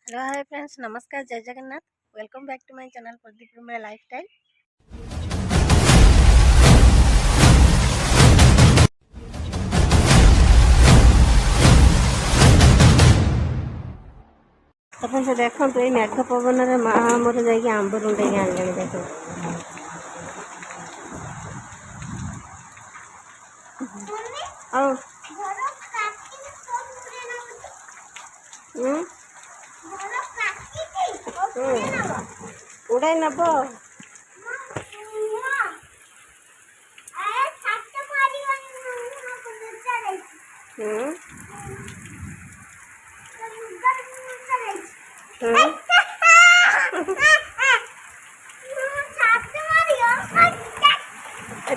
Hello hi friends, नमस्कार, जय Jagannath. Welcome back to my channel Pradeep Rumra lifestyle. अपन से देखो तो ये मेघ पवन रे माँ मोर जाइए आंब रुंडे आने देखो। उड़ाई नब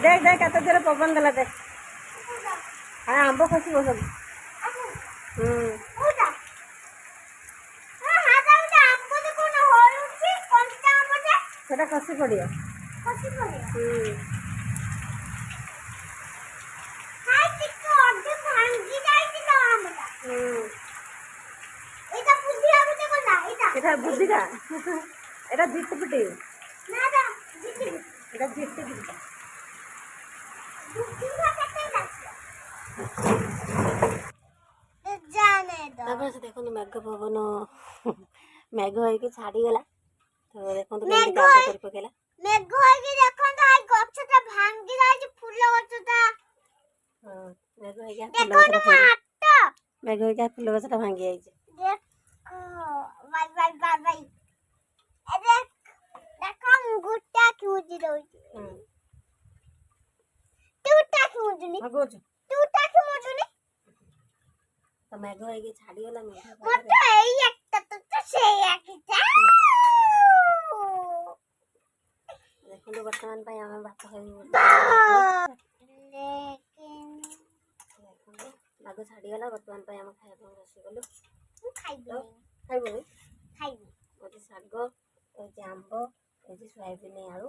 देख देख कत जोर पवन देला देख। हाँ आंब खसी सब। সেটা খসি পড়িও এটা বুদ্ধিটা এটা জিততে পিটি এটা জিততে পিটি তারপরে সে দেখুন মেঘ পবন মেঘ হয়ে ছাড়িগলা। তো দেখুন কেমতি কাজ କରି ପକେଇଲା। মেঘ হইকি দেখন্ত আই গছটা ভাঙ্গি যাইছে ফুল গছটা। হ্যাঁ মেঘ হইকি ফুল গছটা মেঘ হইকি ফুল গছটা ভাঙ্গি যাইছে। দেখো বাই বাই বাই বাই এ দেখ দেখো গুটা কিউজি রইছে। তুটা কিউজুনি আগোজ তুটা কিউজুনি তো মেঘ হইকি ছাড়িগলা। মেঘ মত এই একটা তো সেই একটা देखो बर्तमान पाई आम भात खाई लाग छाड़ीगला। बर्तमान पाई आम खाया रोषे गलु खाइबनी मत शाग आंब सोयाबीन आलू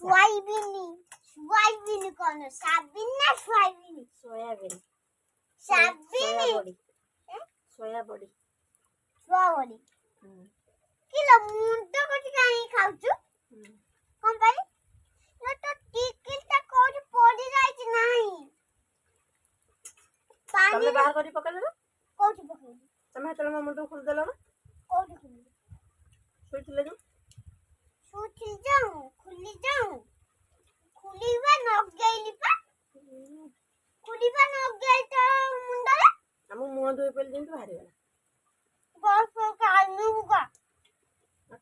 सोयाबीन कौन साबिन ना सोयाबीन सोयाबीन साबिन सोया बड़ी सोयाबीन किलो मुंडो कटी काई खाउछु कौन भाई ना तो टिकिलटा कोड पड़ी जाइछ नाही पानी तमे बाहर करी पकड़ले ना कोठी पकड़ तमे तले मुंडो खोल देलो ना कोठी खुली सोइथिले जो सुथिल जाऊं खुली बा नक गइली पा खुली बा नक गइल तो मुंडा हम मुंह धोई पले दिन तो बाहर गला बस कालू का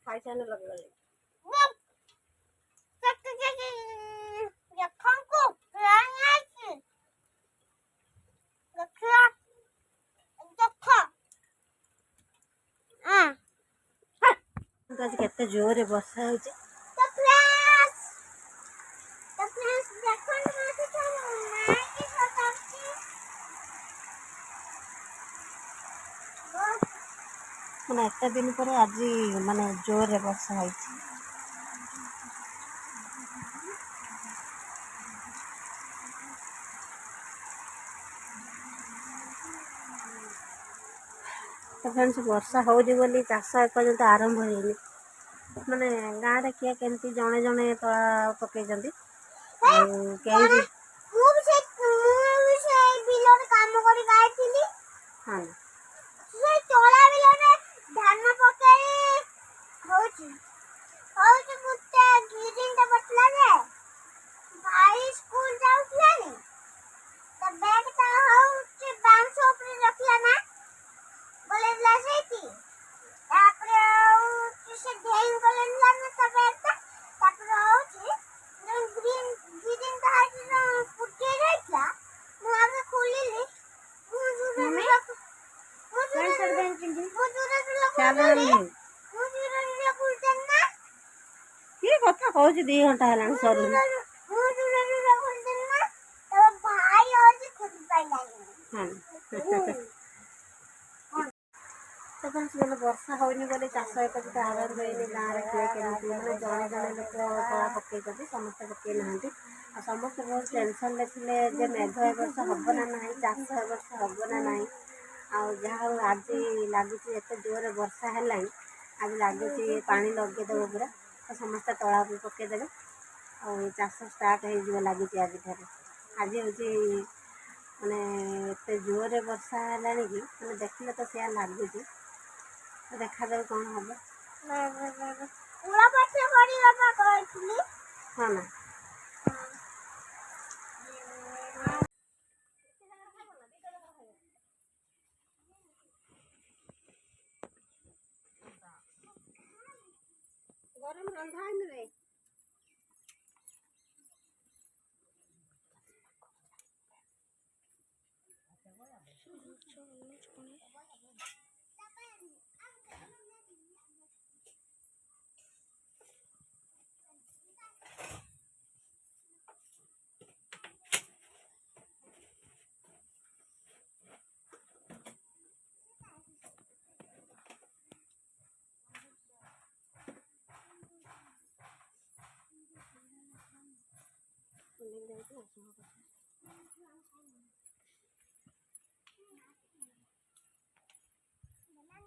खाई छाने लगला वो तक के रखन को रांगाची रखा देखो आज केते जोरे वर्षा होचे। तो फ्रेंड्स देखो मासे चलो ना की सताची माने एक दिन पर आज माने जोरे वर्षा होची। तो फ्रेंड्स वर्षा होजी बोली चाष एपर्यंत आरंभ होइनी। माने गाँव रे किए केमती जणे जणे तळा पकेइचंती केही मु भी से बिलोर काम करी गाइथिली। हां से तोला बिलोर धान पकाई होची गुट्टा गिरिंटा बटला रे भाई स्कूल जाउथला नी त बैग ता होची बैंक ऊपर रखला ना बोले लासे की तापरे से ढेंग बोले ना त बैग ता तापरे होची ग्रीन ता हाजी ना फुटे जाइला मु आगे खोलिली ये कथा कहूँ 2 घंटा है सर वर्षा होनी बोले चाष एपर्यंत आरंभ होनी। गाँव में किए केमती मैंने जड़े जड़े लोक तला पकई समस्त पकई ना समस्त बहुत टेंशन थे जे मेघ ए वर्ष हम ना ना चाष ए वर्ष हम ना ना ଆଉ ଯାହା ହଉ ଆଜି ଲାଗୁଛି ଏତେ ଜୋରରେ ବର୍ଷା ହେଲାଣି, ଆଜି ଲାଗୁଛି ପାଣି ଲଗେଇଦେବ ପୁରା, ତ ସମସ୍ତେ ତଳା ବି ପକେଇଦେବେ ଆଉ ଚାଷ ଷ୍ଟାର୍ଟ ହେଇଯିବ ଲାଗୁଛି ଆଜିଠାରୁ। ଆଜି ହେଉଛି ମାନେ ଏତେ ଜୋରରେ ବର୍ଷା ହେଲାଣି କି ମାନେ ଦେଖିଲେ ତ ସେୟା ଲାଗୁଛି, ଦେଖାଯାଉ କ'ଣ ହବ। କୁଳପାଠ କରିବା ପାଇଁ କହିଥିଲି। ହଁ ନା ଗରମ ରନ୍ଧା ହେଇନି ରେ।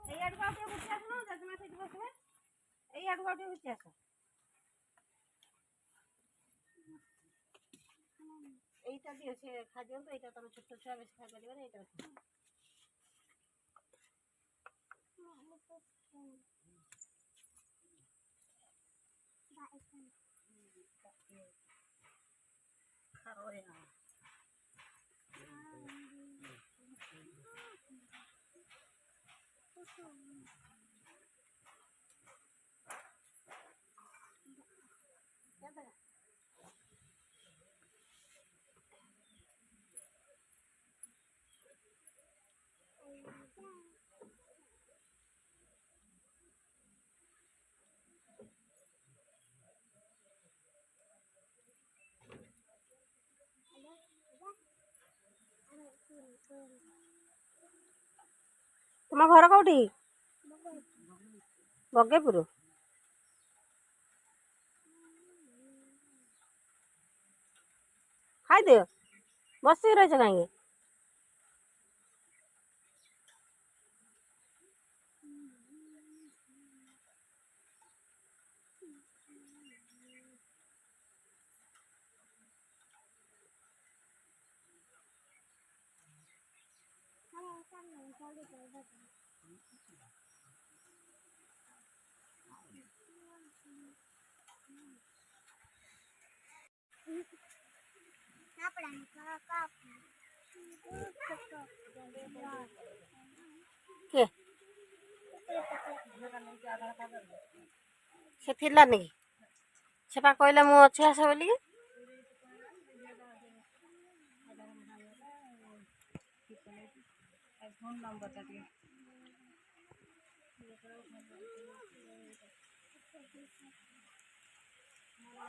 ଏଇଆଡ଼କୁ ଆଉ ଟିକେ ଘୁଞ୍ଚି ଆସୁନ, ଜେଜେମା ସେଇଠି ବସିବେ। ଏଇଆଡ଼କୁ ଆଉ ଟିକେ ଘୁଞ୍ଚି ଆସ। এইটা দিও, সে খাদিয়ন্তু, এইটা ତମେ ଛୋଟ ଛୁଆ ବେଶୀ ଖାଇପାରିବେନି, এইଟା ରଖ। ତୁମ ଘର କୋଉଠି? ବଗେପୁର। ଖାଇଦିଅ, ବସିକି ରହିଛ କାହିଁକି? କିଏ ସେ ଥିଲାନି କି? ସେ ପା କହିଲା ମୁଁ ଅଛି ଆସ ବୋଲିକି।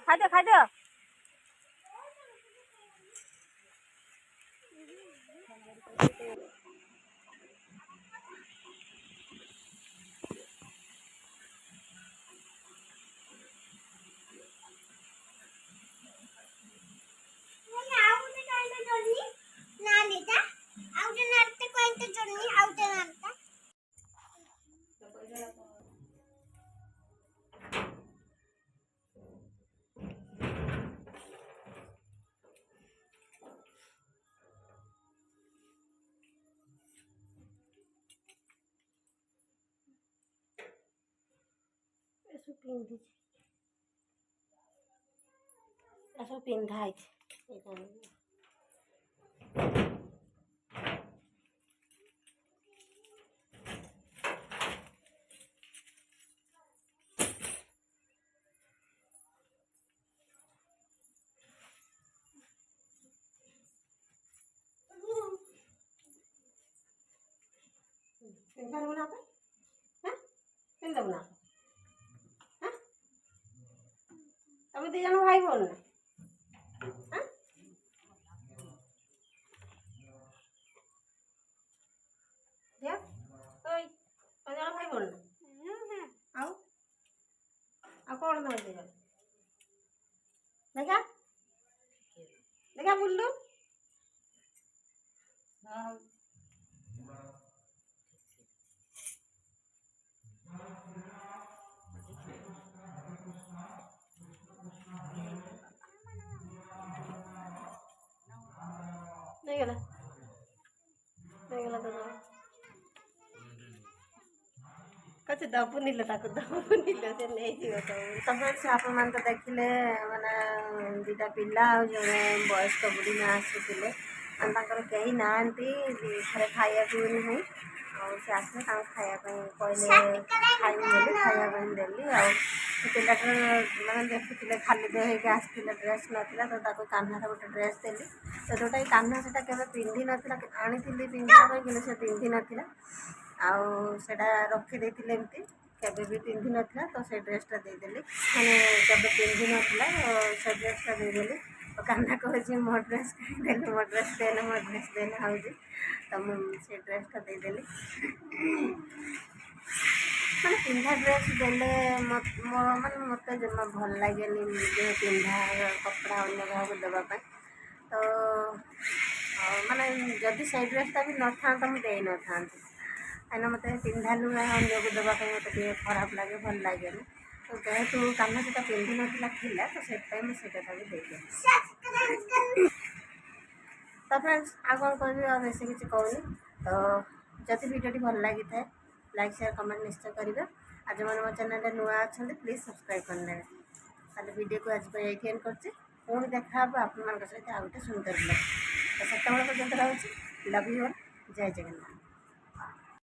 ଖାଇଦିଅ ଖାଇଦିଅ। ପିନ୍ଧିଛି, ଏସବୁ ପିନ୍ଧା ହେଇଛି। ପିନ୍ଧିପାରିବୁ ନା ପିନ୍ଧିଦେବୁ ନା? ତମେ ଦି ଜଣ ଭାଇ ଭଉଣୀ ନା? ଝିଅ ତମେ ଜଣ ଭାଇ ଭଉଣୀ ନା? ଆଉ କଣ ତମେ ଦି ଜଣ? ଦେଖା ଦେଖା ବୁଲିଲୁ। अच्छा दबुनिले ताको दबुनिले से नहीं तब से आपण मान तो देखिले माने दुटा पिला आ जड़े वयस्क बुढ़ी माँ आसुले कहीं नाती घरे खाया पिनी है से आसले खायापी कहले खाइबी बोली खायापी देली आटाटर मैंने देखुले खाली देह होकर आसते ड्रेस नाला तो ताको कान्हार गोटे ड्रेस देली तो जोटा कान्हा से केवे पिंधि नाला आनी पिंधापी कि से पिंधि नाला आटा रखी एमती केवे भी पिंधि नाला तो से ड्रेसटा देदेली मैंने केवे पिंधि नाला से ड्रेसटा देदेली तो कान्हा कहे मो ड्रेस कहीं देली मो ड्रेस देना मो ड्रेस देना हूँ तो मुझे ड्रेसटा देदेली मैंने पिंधा ड्रेस देले माने मत जमा भल लगे निजे पिंधा कपड़ा अन्य क्या देवाई तो माने जदि से ड्रेसटा भी न था तो मुझे न था कहीं मत पिंधा लुगा अन्य को देवाई मत खराब लगे भल लगे तो जेहेतु कान्हा से पिंधि नाला तो से मुझे भी देदेली तो फ्रेंड्स आ कौन कह बेसी किसी कहूनी तो जदि भिडियो भल लगी था लाइक शेयर कमेंट निश्चय करेंगे आज मैंने मो चैनल नुआ अच्छा प्लीज सब्सक्राइब करदे ताले वीडियो को आज ये एंड कर पुणी देखा आप सहित आ गए सुंदर ब्लॉग तो से पर्यटन रही लव यू ऑल जय जगन्नाथ।